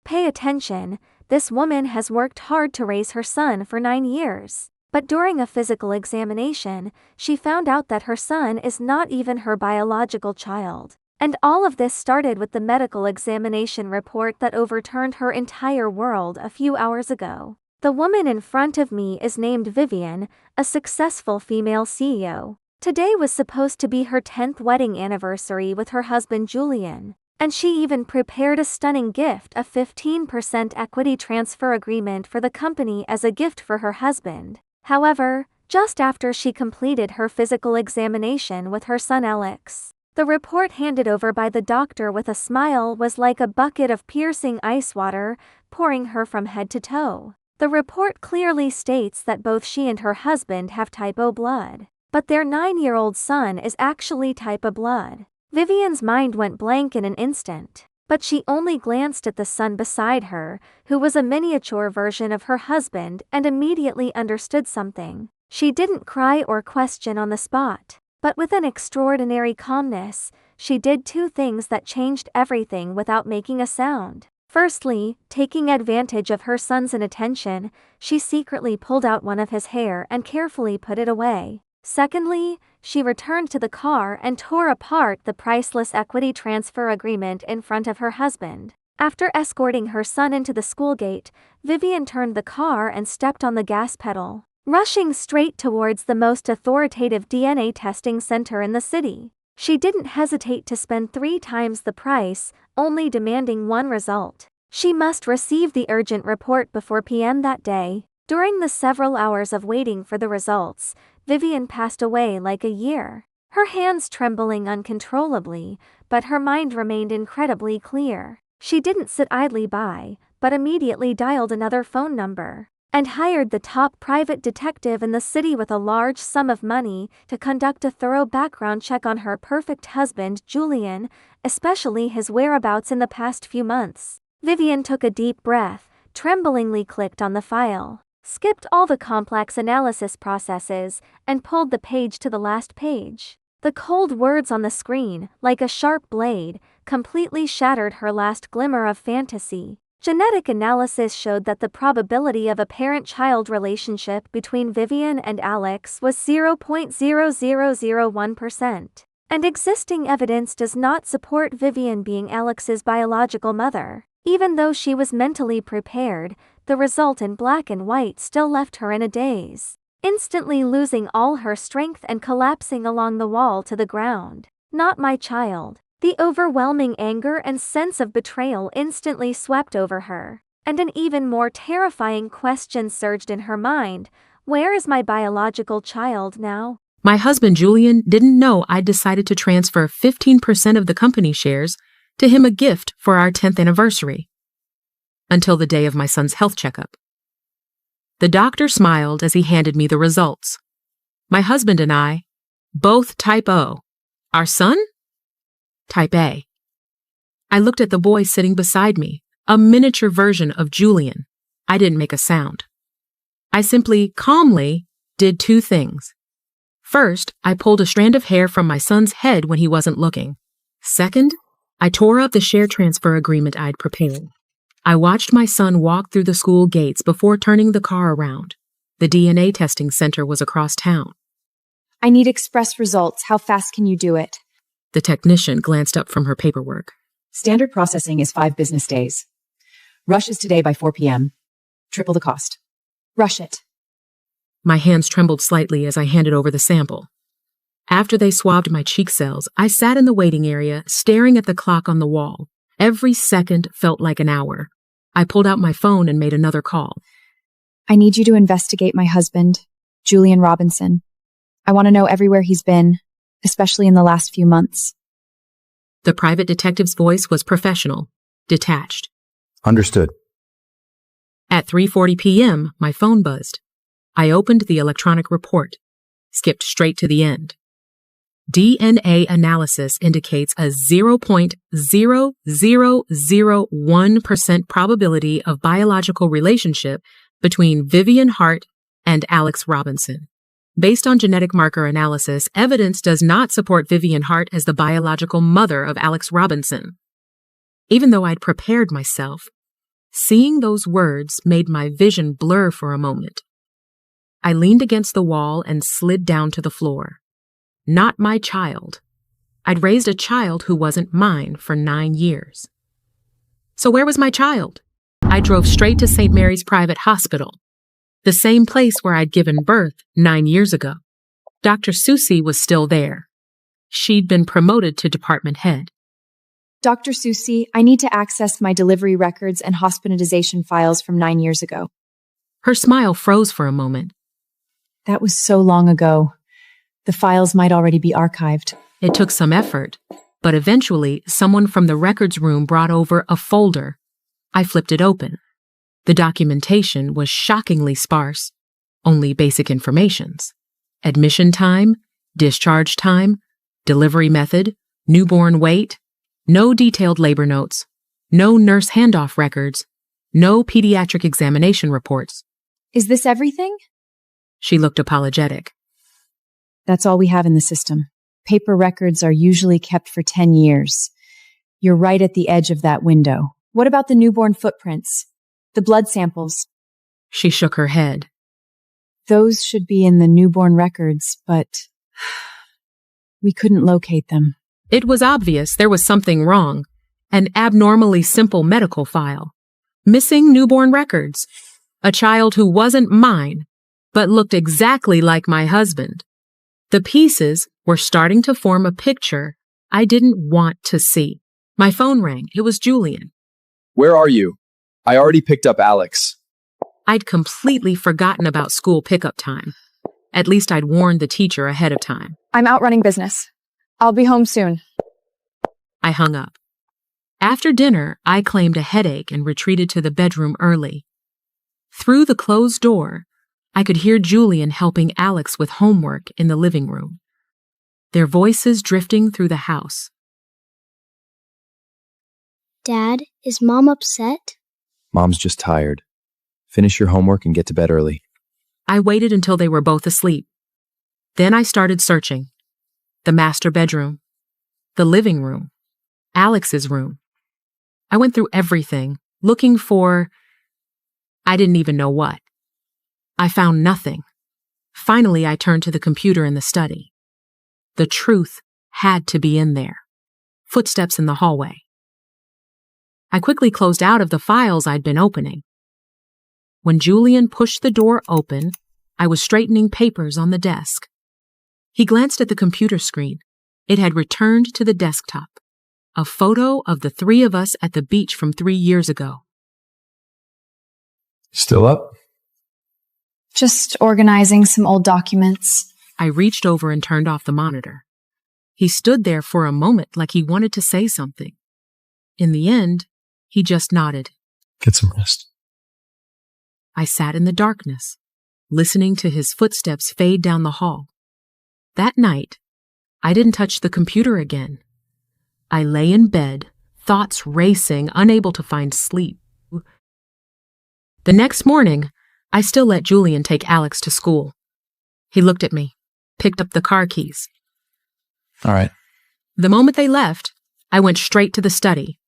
Pay attention, this woman has worked hard to raise her son for 9 years. But during a physical examination, she found out that her son is not even her biological child. And all of this started with the medical examination report that overturned her entire world a few hours ago. The woman in front of me is named Vivian, a successful female CEO. Today was supposed to be her 10th wedding anniversary with her husband Julian. And she even prepared a stunning gift, a 15% equity transfer agreement for the company as a gift for her husband. However, just after she completed her physical examination with her son Alex, the report handed over by the doctor with a smile was like a bucket of piercing ice water, pouring her from head to toe. The report clearly states that both she and her husband have type O blood, but their 9-year-old son is actually type A blood. Vivian's mind went blank in an instant, but she only glanced at the son beside her, who was a miniature version of her husband, and immediately understood something. She didn't cry or question on the spot, but with an extraordinary calmness, she did 2 things that changed everything without making a sound. Firstly, taking advantage of her son's inattention, she secretly pulled out one of his hair and carefully put it away. Secondly, she returned to the car and tore apart the priceless equity transfer agreement in front of her husband. After escorting her son into the school gate, Vivian turned the car and stepped on the gas pedal, rushing straight towards the most authoritative DNA testing center in the city. She didn't hesitate to spend 3 times the price, only demanding one result. She must receive the urgent report before PM that day. During the several hours of waiting for the results, Vivian passed away like a year, her hands trembling uncontrollably, but her mind remained incredibly clear. She didn't sit idly by, but immediately dialed another phone number, and hired the top private detective in the city with a large sum of money to conduct a thorough background check on her perfect husband, Julian, especially his whereabouts in the past few months. Vivian took a deep breath, tremblingly clicked on the file, skipped all the complex analysis processes, and pulled the page to the last page. The cold words on the screen, like a sharp blade, completely shattered her last glimmer of fantasy. Genetic analysis showed that the probability of a parent-child relationship between Vivian and Alex was 0.0001%, and existing evidence does not support Vivian being Alex's biological mother. Even though she was mentally prepared, the result in black and white still left her in a daze, instantly losing all her strength and collapsing along the wall to the ground. Not my child. The overwhelming anger and sense of betrayal instantly swept over her, and an even more terrifying question surged in her mind: where is my biological child now? My husband Julian didn't know I'd decided to transfer 15% of the company shares to him, a gift for our 10th anniversary, until the day of my son's health checkup. The doctor smiled as he handed me the results. My husband and I, both type O. Our son? Type A. I looked at the boy sitting beside me, a miniature version of Julian. I didn't make a sound. I simply, calmly, did 2 things. First, I pulled a strand of hair from my son's head when he wasn't looking. Second, I tore up the share transfer agreement I'd prepared. I watched my son walk through the school gates before turning the car around. The DNA testing center was across town. I need express results. How fast can you do it? The technician glanced up from her paperwork. Standard processing is 5 business days. Rush is today by 4 p.m. Triple the cost. Rush it. My hands trembled slightly as I handed over the sample. After they swabbed my cheek cells, I sat in the waiting area, staring at the clock on the wall. Every second felt like an hour. I pulled out my phone and made another call. I need you to investigate my husband, Julian Robinson. I want to know everywhere he's been, especially in the last few months. The private detective's voice was professional, detached. Understood. At 3:40 p.m., my phone buzzed. I opened the electronic report, skipped straight to the end. DNA analysis indicates a 0.0001% probability of biological relationship between Vivian Hart and Alex Robinson. Based on genetic marker analysis, evidence does not support Vivian Hart as the biological mother of Alex Robinson. Even though I'd prepared myself, Seeing those words made my vision blur for a moment. I leaned against the wall and slid down to the floor. Not my child. I'd raised a child who wasn't mine for 9 years. So where was my child? I drove straight to St. Mary's Private Hospital, the same place where I'd given birth 9 years ago. Dr. Susie was still there. She'd been promoted to department head. Dr. Susie, I need to access my delivery records and hospitalization files from 9 years ago. Her smile froze for a moment. That was so long ago. The files might already be archived. It took some effort, but eventually someone from the records room brought over a folder. I flipped it open. The documentation was shockingly sparse. Only basic informations. Admission time, discharge time, delivery method, newborn weight, no detailed labor notes, no nurse handoff records, no pediatric examination reports. Is this everything? She looked apologetic. That's all we have in the system. Paper records are usually kept for 10 years. You're right at the edge of that window. What about the newborn footprints? The blood samples? She shook her head. Those should be in the newborn records, but we couldn't locate them. It was obvious there was something wrong. An abnormally simple medical file. Missing newborn records. A child who wasn't mine, but looked exactly like my husband. The pieces were starting to form a picture I didn't want to see. My phone rang. It was Julian. Where are you? I already picked up Alex. I'd completely forgotten about school pickup time. At least I'd warned the teacher ahead of time. I'm out running business. I'll be home soon. I hung up. After dinner, I claimed a headache and retreated to the bedroom early. Through the closed door, I could hear Julian helping Alex with homework in the living room. Their voices drifting through the house. Dad, is Mom upset? Mom's just tired. Finish your homework and get to bed early. I waited until they were both asleep. Then I started searching. The master bedroom, the living room, Alex's room. I went through everything, looking for... I didn't even know what. I found nothing. Finally, I turned to the computer in the study. The truth had to be in there. Footsteps in the hallway. I quickly closed out of the files I'd been opening. When Julian pushed the door open, I was straightening papers on the desk. He glanced at the computer screen. It had returned to the desktop. A photo of the three of us at the beach from 3 years ago. Still up? Just organizing some old documents. I reached over and turned off the monitor. He stood there for a moment like he wanted to say something. In the end, he just nodded. Get some rest. I sat in the darkness, listening to his footsteps fade down the hall. That night, I didn't touch the computer again. I lay in bed, thoughts racing, unable to find sleep. The next morning, I still let Julian take Alex to school. He looked at me, picked up the car keys. All right. The moment they left, I went straight to the study.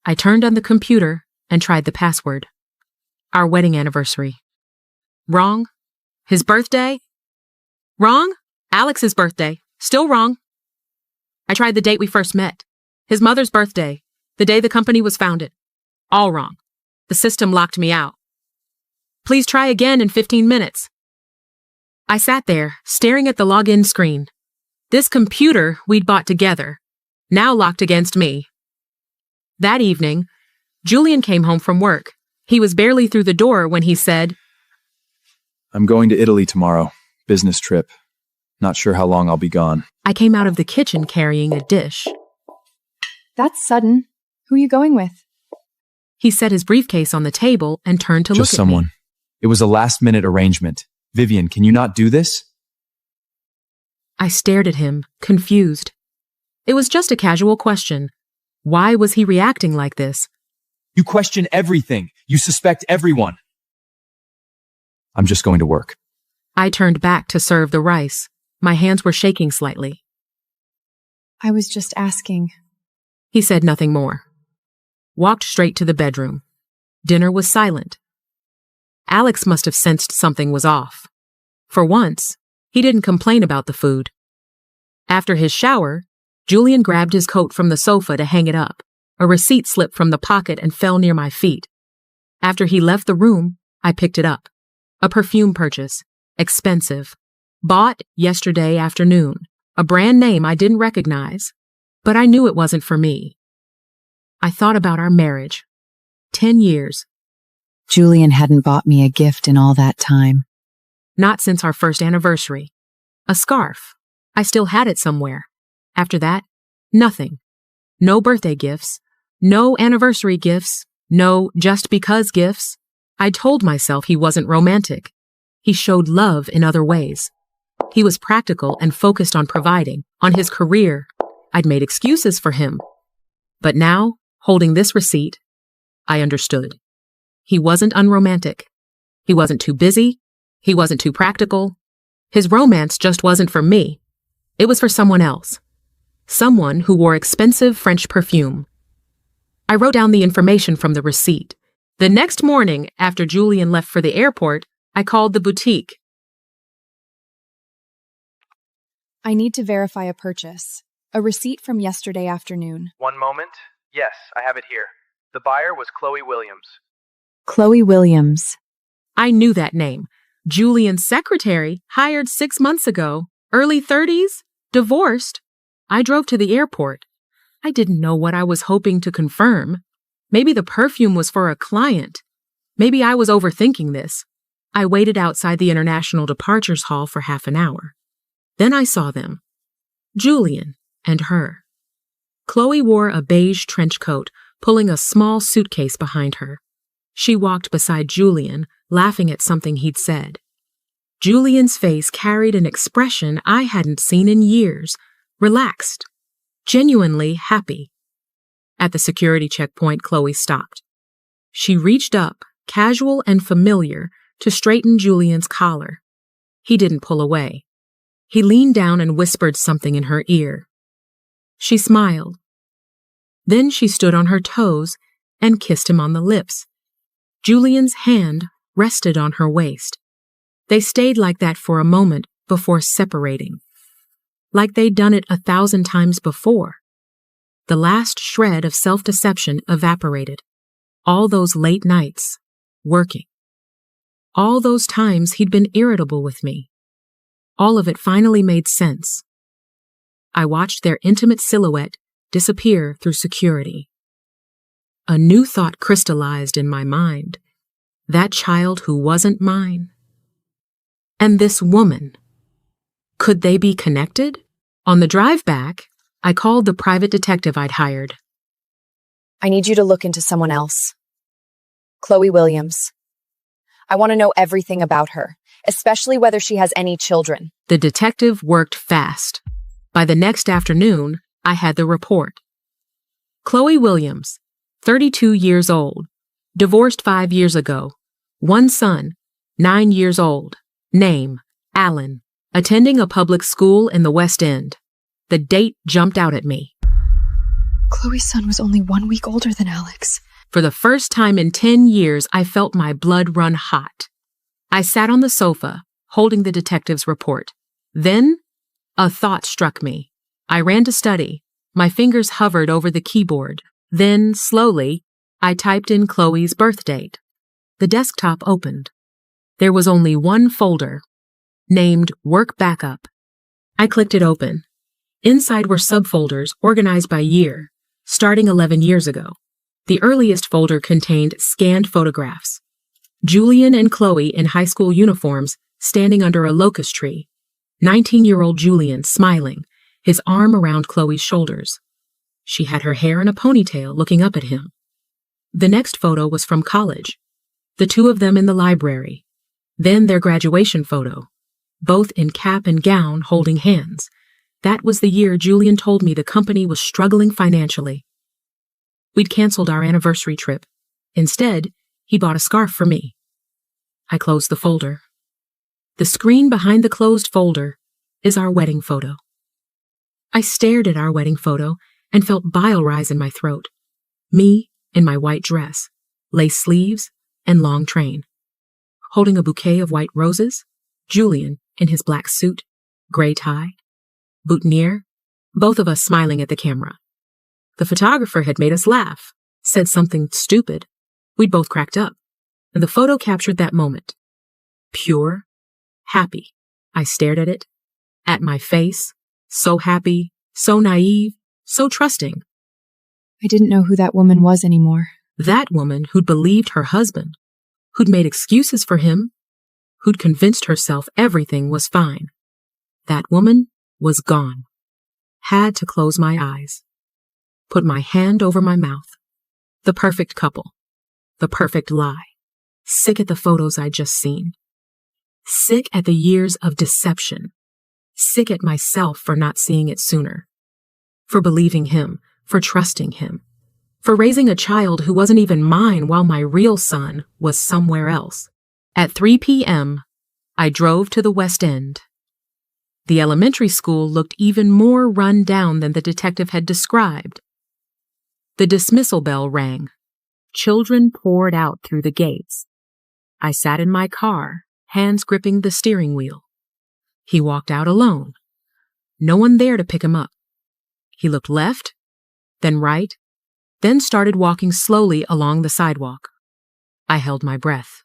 I turned on the computer and tried the password. Our wedding anniversary. Wrong. His birthday? Wrong. Alex's birthday. Still wrong. I tried the date we first met. His mother's birthday. The day the company was founded. All wrong. The system locked me out. Please try again in 15 minutes. I sat there, staring at the login screen. This computer we'd bought together, now locked against me. That evening, Julian came home from work. He was barely through the door when he said, I'm going to Italy tomorrow. Business trip. Not sure how long I'll be gone. I came out of the kitchen carrying a dish. That's sudden. Who are you going with? He set his briefcase on the table and turned to look Just at someone. me. It was a last-minute arrangement. Vivian, can you not do this? I stared at him, confused. It was just a casual question. Why was he reacting like this? You question everything. You suspect everyone. I'm just going to work. I turned back to serve the rice. My hands were shaking slightly. I was just asking. He said nothing more. Walked straight to the bedroom. Dinner was silent. Alex must have sensed something was off. For once, he didn't complain about the food. After his shower, Julian grabbed his coat from the sofa to hang it up. A receipt slipped from the pocket and fell near my feet. After he left the room, I picked it up. A perfume purchase. Expensive. Bought yesterday afternoon. A brand name I didn't recognize, but I knew it wasn't for me. I thought about our marriage. 10 years. Julian hadn't bought me a gift in all that time. Not since our first anniversary. A scarf. I still had it somewhere. After that, nothing. No birthday gifts. No anniversary gifts. No just because gifts. I told myself he wasn't romantic. He showed love in other ways. He was practical and focused on providing, on his career. I'd made excuses for him. But now, holding this receipt, I understood. He wasn't unromantic. He wasn't too busy. He wasn't too practical. His romance just wasn't for me. It was for someone else. Someone who wore expensive French perfume. I wrote down the information from the receipt. The next morning, after Julian left for the airport, I called the boutique. I need to verify a purchase. A receipt from yesterday afternoon. One moment. Yes, I have it here. The buyer was Chloe Williams. Chloe Williams. I knew that name. Julian's secretary, hired 6 months ago, early 30s, divorced. I drove to the airport. I didn't know what I was hoping to confirm. Maybe the perfume was for a client. Maybe I was overthinking this. I waited outside the International Departures Hall for half an hour. Then I saw them. Julian and her. Chloe wore a beige trench coat, pulling a small suitcase behind her. She walked beside Julian, laughing at something he'd said. Julian's face carried an expression I hadn't seen in years, relaxed, genuinely happy. At the security checkpoint, Chloe stopped. She reached up, casual and familiar, to straighten Julian's collar. He didn't pull away. He leaned down and whispered something in her ear. She smiled. Then she stood on her toes and kissed him on the lips. Julian's hand rested on her waist. They stayed like that for a moment before separating. Like they'd done it 1,000 times before. The last shred of self-deception evaporated. All those late nights, working. All those times he'd been irritable with me. All of it finally made sense. I watched their intimate silhouette disappear through security. A new thought crystallized in my mind. That child who wasn't mine. And this woman. Could they be connected? On the drive back, I called the private detective I'd hired. I need you to look into someone else. Chloe Williams. I want to know everything about her, especially whether she has any children. The detective worked fast. By the next afternoon, I had the report. Chloe Williams, 32 years old, divorced 5 years ago, 1 son, 9 years old, name, Alan, attending a public school in the West End. The date jumped out at me. Chloe's son was only 1 week older than Alex. For the first time in 10 years, I felt my blood run hot. I sat on the sofa, holding the detective's report. Then, a thought struck me. I ran to study. My fingers hovered over the keyboard. Then, slowly, I typed in Chloe's birth date. The desktop opened. There was only one folder, named Work Backup. I clicked it open. Inside were subfolders organized by year, starting 11 years ago. The earliest folder contained scanned photographs. Julian and Chloe in high school uniforms standing under a locust tree. 19-year-old Julian smiling, his arm around Chloe's shoulders. She had her hair in a ponytail looking up at him. The next photo was from college. The two of them in the library. Then their graduation photo. Both in cap and gown holding hands. That was the year Julian told me the company was struggling financially. We'd canceled our anniversary trip. Instead, he bought a scarf for me. I closed the folder. The screen behind the closed folder is our wedding photo. I stared at our wedding photo and felt bile rise in my throat. Me in my white dress. lace sleeves, and long train. Holding a bouquet of white roses, Julian in his black suit, gray tie, boutonniere, both of us smiling at the camera. The photographer had made us laugh, said something stupid. We'd both cracked up, and the photo captured that moment. Pure, happy. I stared at it, at my face, so happy, so naive, so trusting. I didn't know who that woman was anymore. That woman who'd believed her husband, who'd made excuses for him, who'd convinced herself everything was fine. That woman was gone. Had to close my eyes. Put my hand over my mouth. The perfect couple. The perfect lie. Sick at the photos I'd just seen. Sick at the years of deception. Sick at myself for not seeing it sooner. For believing him. For trusting him. For raising a child who wasn't even mine while my real son was somewhere else. At 3 p.m., I drove to the West End. The elementary school looked even more run down than the detective had described. The dismissal bell rang. Children poured out through the gates. I sat in my car, hands gripping the steering wheel. He walked out alone. No one there to pick him up. He looked left, then right, then started walking slowly along the sidewalk. I held my breath.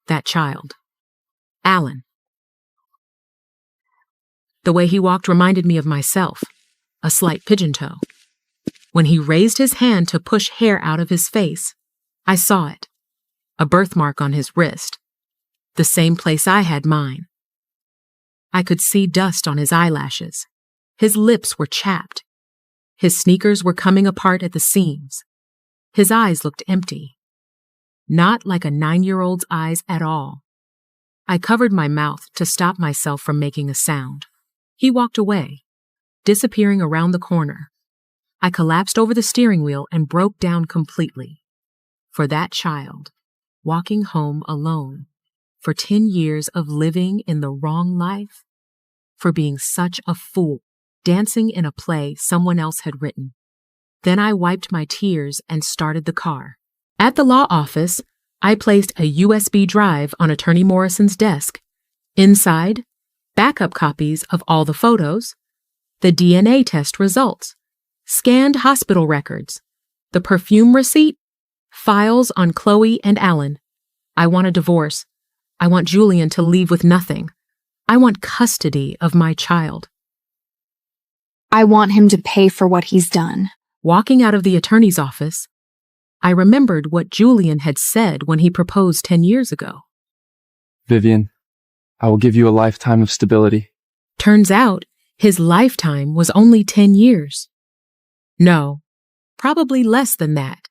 That child. Alan. The way he walked reminded me of myself, a slight pigeon toe. When he raised his hand to push hair out of his face, I saw it. A birthmark on his wrist. The same place I had mine. I could see dust on his eyelashes. His lips were chapped. His sneakers were coming apart at the seams. His eyes looked empty. Not like a 9-year-old's eyes at all. I covered my mouth to stop myself from making a sound. He walked away, disappearing around the corner. I collapsed over the steering wheel and broke down completely. For that child, walking home alone, for 10 years of living in the wrong life, for being such a fool, dancing in a play someone else had written. Then I wiped my tears and started the car. At the law office, I placed a USB drive on Attorney Morrison's desk. Inside, backup copies of all the photos, the DNA test results, scanned hospital records, the perfume receipt, files on Chloe and Alan. I want a divorce. I want Julian to leave with nothing. I want custody of my child. I want him to pay for what he's done. Walking out of the attorney's office, I remembered what Julian had said when he proposed 10 years ago. Vivian, I will give you a lifetime of stability. Turns out, his lifetime was only 10 years. No, probably less than that.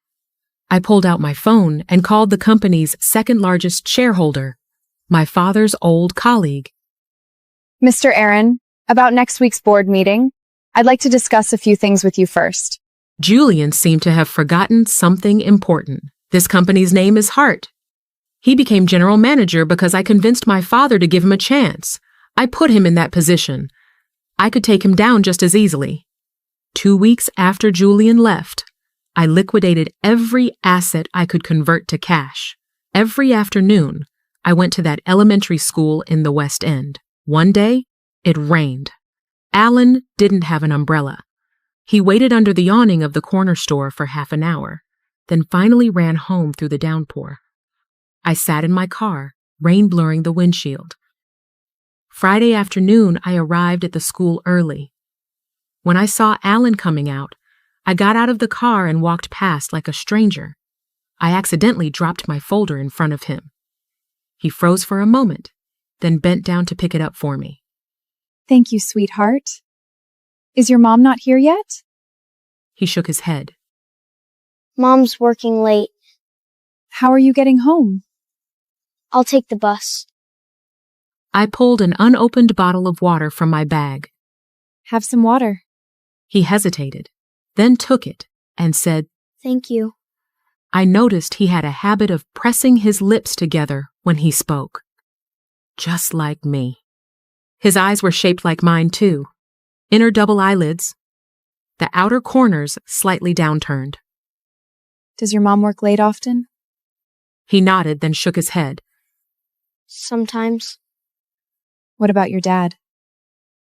I pulled out my phone and called the company's second largest shareholder, my father's old colleague. Mr. Aaron, about next week's board meeting, I'd like to discuss a few things with you first. Julian seemed to have forgotten something important. This company's name is Hart. He became general manager because I convinced my father to give him a chance. I put him in that position. I could take him down just as easily. 2 weeks after Julian left, I liquidated every asset I could convert to cash. Every afternoon, I went to that elementary school in the West End. One day, it rained. Alan didn't have an umbrella. He waited under the awning of the corner store for half an hour, then finally ran home through the downpour. I sat in my car, rain blurring the windshield. Friday afternoon, I arrived at the school early. When I saw Alan coming out, I got out of the car and walked past like a stranger. I accidentally dropped my folder in front of him. He froze for a moment, then bent down to pick it up for me. Thank you, sweetheart. Is your mom not here yet? He shook his head. Mom's working late. How are you getting home? I'll take the bus. I pulled an unopened bottle of water from my bag. Have some water. He hesitated, then took it and said, Thank you. I noticed he had a habit of pressing his lips together when he spoke. Just like me. His eyes were shaped like mine, too. Inner double eyelids. The outer corners slightly downturned. Does your mom work late often? He nodded, then shook his head. Sometimes. What about your dad?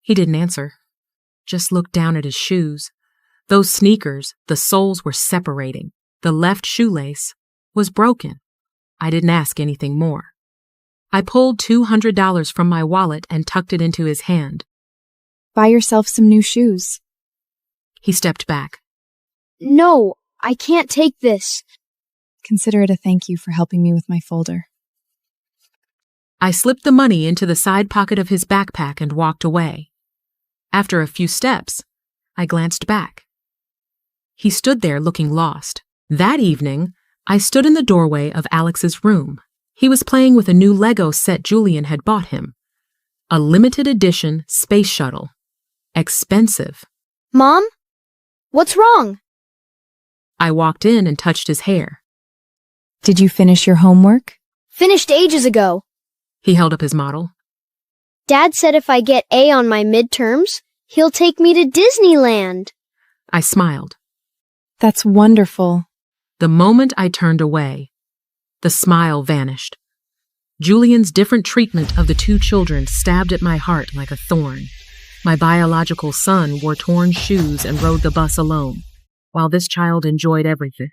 He didn't answer, just looked down at his shoes. Those sneakers, the soles were separating. The left shoelace was broken. I didn't ask anything more. I pulled $200 from my wallet and tucked it into his hand. Buy yourself some new shoes. He stepped back. No, I can't take this. Consider it a thank you for helping me with my folder. I slipped the money into the side pocket of his backpack and walked away. After a few steps, I glanced back. He stood there looking lost. That evening, I stood in the doorway of Alex's room. He was playing with a new Lego set Julian had bought him. A limited edition space shuttle. Expensive. Mom? What's wrong? I walked in and touched his hair. Did you finish your homework? Finished ages ago. He held up his model. Dad said if I get A on my midterms, he'll take me to Disneyland. I smiled. That's wonderful. The moment I turned away, the smile vanished. Julian's different treatment of the two children stabbed at my heart like a thorn. My biological son wore torn shoes and rode the bus alone, while this child enjoyed everything.